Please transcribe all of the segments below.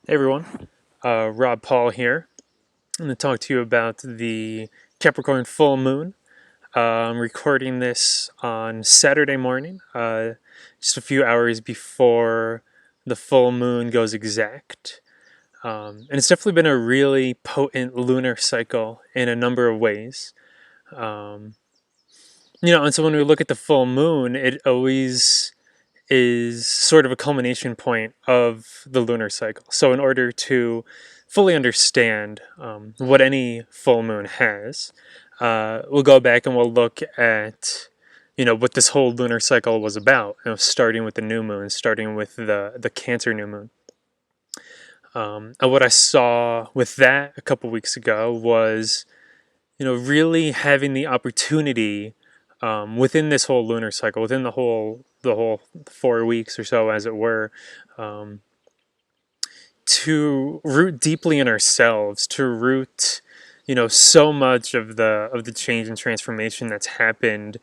Hey everyone, Rob Paul here. I'm going to talk to you about the Capricorn Full Moon. I'm recording this on Saturday morning, just a few hours before the full moon goes exact. And it's definitely been a really potent lunar cycle in a number of ways. Um, and so when we look at the full moon, it always is sort of a culmination point of the lunar cycle. So, in order to fully understand what any full moon has, we'll go back and we'll look at what this whole lunar cycle was about. Starting with the new moon, starting with the Cancer new moon. And what I saw with that a couple weeks ago was really having the opportunity within this whole lunar cycle, within the whole 4 weeks or so, as it were, um, to root deeply in ourselves, to root, so much of the change and transformation that's happened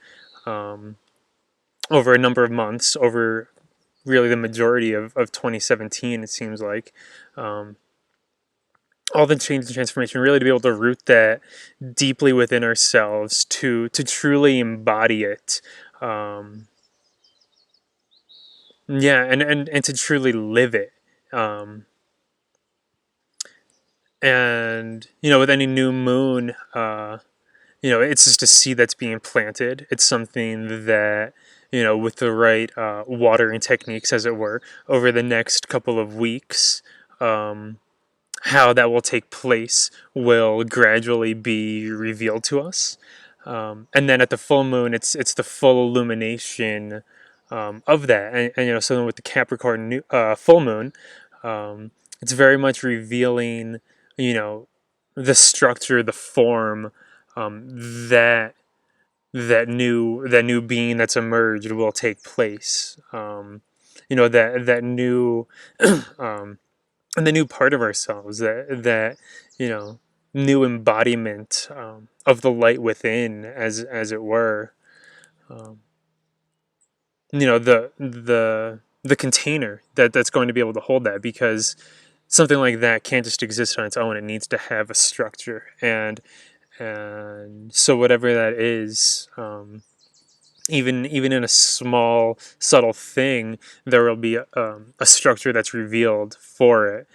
um, over a number of months, over really the majority of 2017, it seems like. Um, all the change and transformation, really to be able to root that deeply within ourselves, to truly embody it, um, yeah, and to truly live it. um, and with any new moon, it's just a seed that's being planted. It's something that, with the right watering techniques, as it were, over the next couple of weeks, um, how that will take place will gradually be revealed to us. And then at the full moon, it's the full illumination of that. And so with the Capricorn full moon, um, it's very much revealing, you know, the structure, the form that that new being that's emerged will take place. That new um, and the new part of ourselves, that you know new embodiment of the light within, as it were. um, the container that's going to be able to hold that, because something like that can't just exist on its own. It needs to have a structure, and so whatever that is, even in a small subtle thing, there will be a structure that's revealed for it.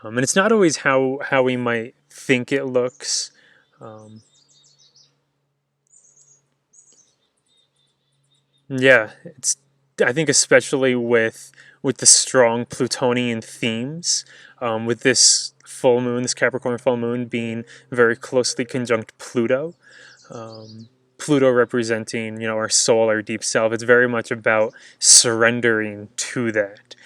And it's not always how we might think it looks. Um, yeah, it's I think especially with the strong Plutonian themes, with this full moon, this Capricorn full moon being very closely conjunct Pluto. Um, Pluto representing, our soul, our deep self. It's very much about surrendering to that.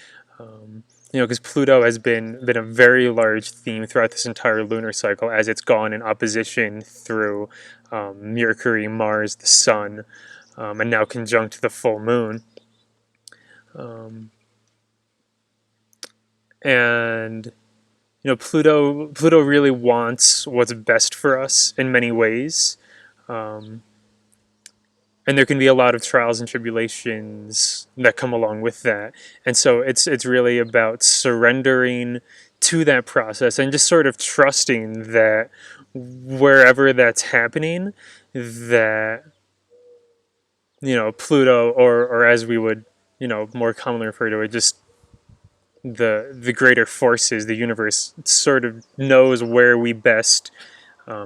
Because Pluto has been a very large theme throughout this entire lunar cycle, as it's gone in opposition through Mercury, Mars, the Sun, and now conjunct the full moon. Um, and Pluto really wants what's best for us in many ways. Um, and there can be a lot of trials and tribulations that come along with that. And so it's really about surrendering to that process and just sort of trusting that wherever that's happening, that Pluto, or as we would more commonly refer to it, just the greater forces, the universe, sort of knows where we best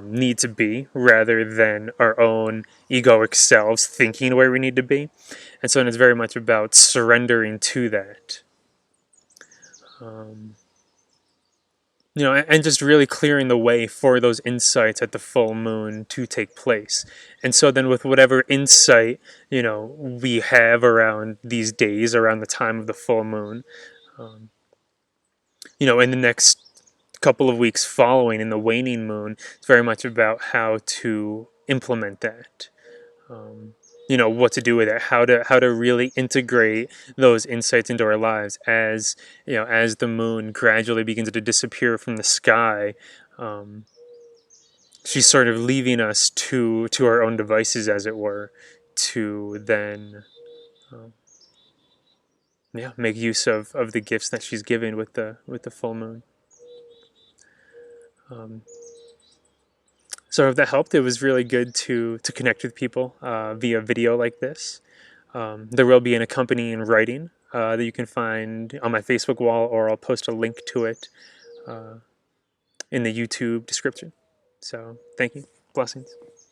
need to be, rather than our own egoic selves thinking where we need to be. And so it's very much about surrendering to that. Um, and just really clearing the way for those insights at the full moon to take place. And so then, with whatever insight, we have around these days, around the time of the full moon, um, in the next couple of weeks following, in the waning moon, it's very much about how to implement that. Um, what to do with it, how to really integrate those insights into our lives, as the moon gradually begins to disappear from the sky. um, she's sort of leaving us to our own devices, as it were, to then um, yeah, make use of the gifts that she's given with the full moon. So if that helped, it was really good to connect with people via video like this. There will be an accompanying writing that you can find on my Facebook wall, or I'll post a link to it in the YouTube description. So thank you. Blessings.